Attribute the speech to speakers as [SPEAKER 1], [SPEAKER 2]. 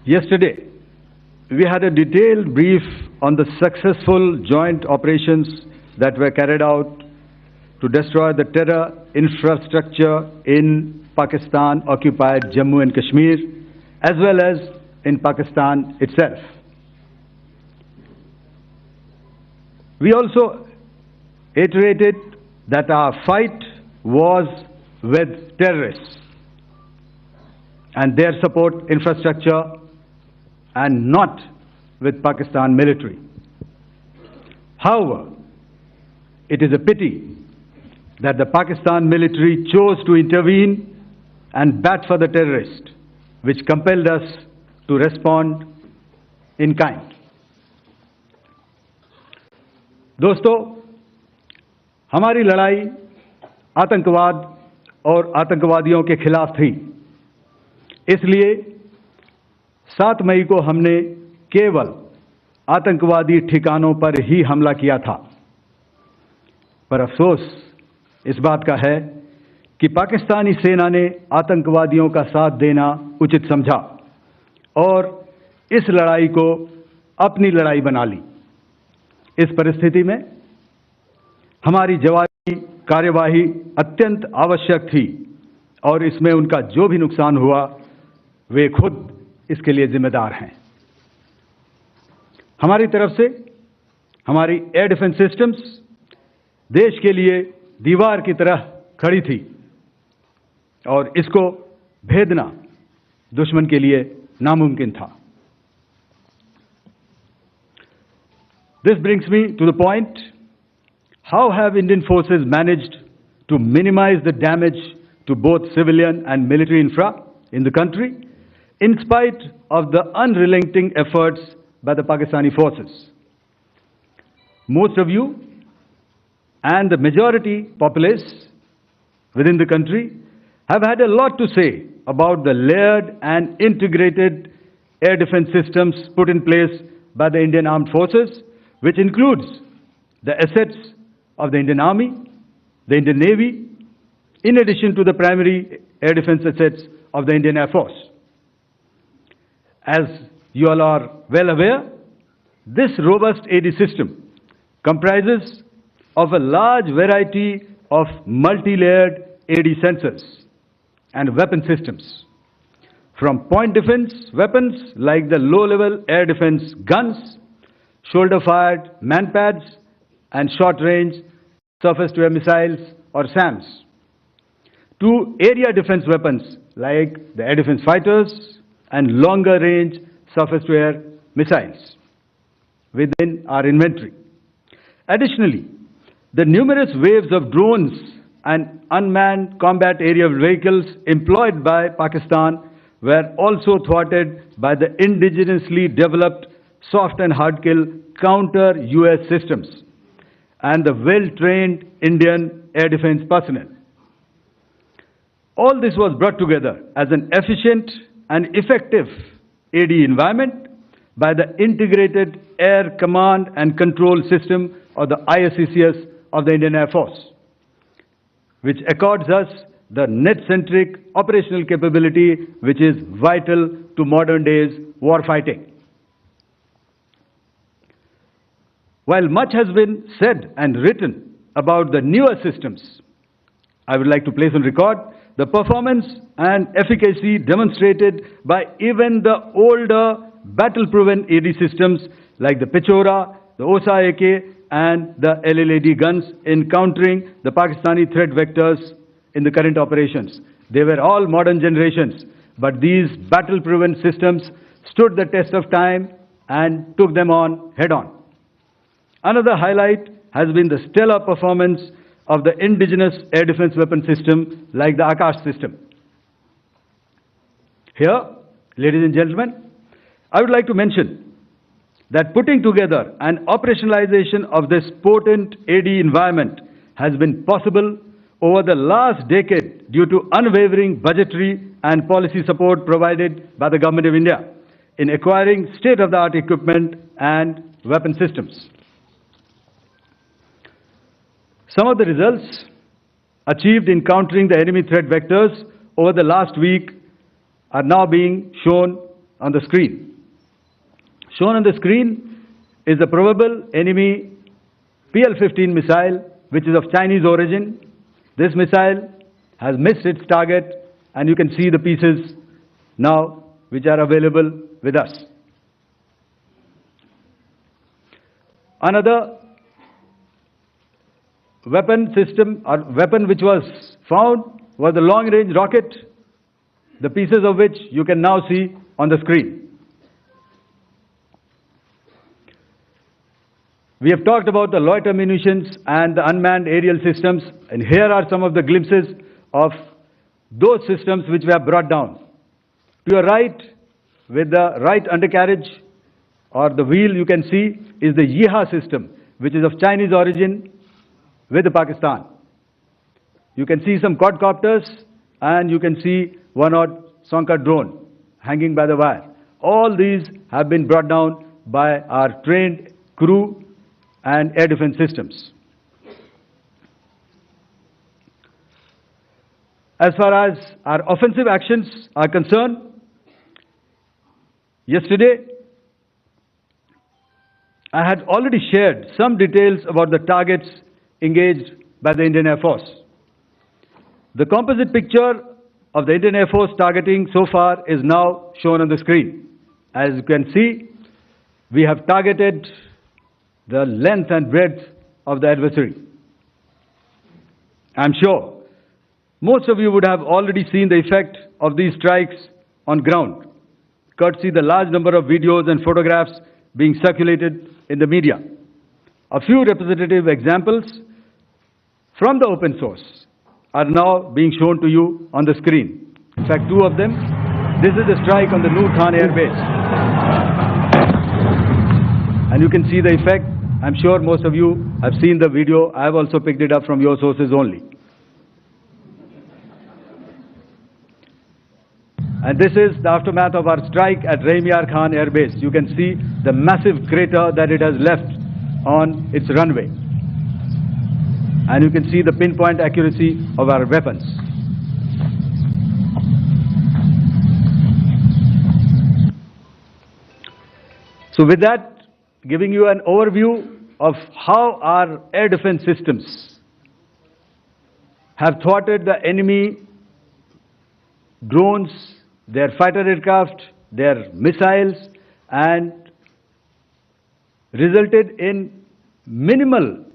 [SPEAKER 1] Yesterday, we had a detailed brief on the successful joint operations that were carried out to destroy the terror infrastructure in Pakistan-occupied Jammu and Kashmir, as well as in Pakistan itself. We also iterated that our fight was with terrorists and their support infrastructure and not with Pakistan military. However, it is a pity that the Pakistan military chose to intervene and bat for the terrorist, which compelled us to respond in kind. दोस्तों, हमारी लड़ाई आतंकवाद और आतंकवादियों के खिलाफ थी। इसलिए 7 मई को हमने केवल आतंकवादी ठिकानों पर ही हमला किया था। पर अफसोस इस बात का है कि पाकिस्तानी सेना ने आतंकवादियों का साथ देना उचित समझा और इस लड़ाई को अपनी लड़ाई बना ली। इस परिस्थिति में हमारी जवाबी कार्यवाही अत्यंत आवश्यक थी और इसमें उनका जो भी नुकसान हुआ, वे खुद इसके लिए जिम्मेदार हैं। हमारी तरफ से हमारी एयर डिफेंस सिस्टम्स देश के लिए दीवार की तरह खड़ी थी और इसको भेदना दुश्मन के लिए नामुमकिन था। This brings me to the point, how have Indian forces managed to minimize the damage to both civilian and military infra in the country, in spite of the unrelenting efforts by the Pakistani forces? Most of you and the majority populace within the country have had a lot to say about the layered and integrated air defense systems put in place by the Indian Armed Forces, which includes the assets of the Indian Army, the Indian Navy, in addition to the primary air defense assets of the Indian Air Force. As you all are well aware, this robust AD system comprises of a large variety of multi-layered AD sensors and weapon systems, from point defense weapons like the low-level air defense guns, shoulder-fired manpads, and short-range surface-to-air missiles or SAMs, to area defense weapons like the air defense fighters and longer-range surface-to-air missiles within our inventory. Additionally, the numerous waves of drones and unmanned combat aerial vehicles employed by Pakistan were also thwarted by the indigenously developed soft and hard kill counter-US systems and the well-trained Indian air defense personnel. All this was brought together as an efficient and effective AD environment by the Integrated Air Command and Control System, or the ISCCS of the Indian Air Force, which accords us the net-centric operational capability which is vital to modern days warfighting. While much has been said and written about the newer systems, I would like to place on record the performance and efficacy demonstrated by even the older battle-proven AD systems like the Pechora, the OSA AK, and the LLAD guns in countering the Pakistani threat vectors in the current operations. They were all modern generations, but these battle-proven systems stood the test of time and took them on head-on. Another highlight has been the stellar performance of the indigenous air defense weapon system like the Akash system. Here, ladies and gentlemen, I would like to mention that putting together and operationalization of this potent AD environment has been possible over the last decade due to unwavering budgetary and policy support provided by the Government of India in acquiring state-of-the-art equipment and weapon systems. Some of the results achieved in countering the enemy threat vectors over the last week are now being shown on the screen. Shown on the screen is the probable enemy PL-15 missile, which is of Chinese origin. This missile has missed its target, and you can see the pieces now which are available with us. Another weapon system or weapon which was found was the long-range rocket, the pieces of which you can now see on the screen. We have talked about the loiter munitions and the unmanned aerial systems, and here are some of the glimpses of those systems which we have brought down. To your right, with the right undercarriage or the wheel, you can see is the Kiya system, which is of Chinese origin with Pakistan. You can see some quadcopters, and you can see one odd Sonka drone hanging by the wire. All these have been brought down by our trained crew and air defense systems. As far as our offensive actions are concerned, yesterday I had already shared some details about the targets engaged by the Indian Air Force. The composite picture of the Indian Air Force targeting so far is now shown on the screen. As you can see, we have targeted the length and breadth of the adversary. I'm sure most of you would have already seen the effect of these strikes on ground, courtesy the large number of videos and photographs being circulated in the media. A few representative examples from the open source are now being shown to you on the screen. In fact, two of them. This is the strike on the Noor Khan Air Base. And you can see the effect. I'm sure most of you have seen the video. I have also picked it up from your sources only. And this is the aftermath of our strike at Hmare Khan Air Base. You can see the massive crater that it has left on its runway. And you can see the pinpoint accuracy of our weapons. So with that, giving you an overview of how our air defense systems have thwarted the enemy drones, their fighter aircraft, their missiles, and resulted in minimal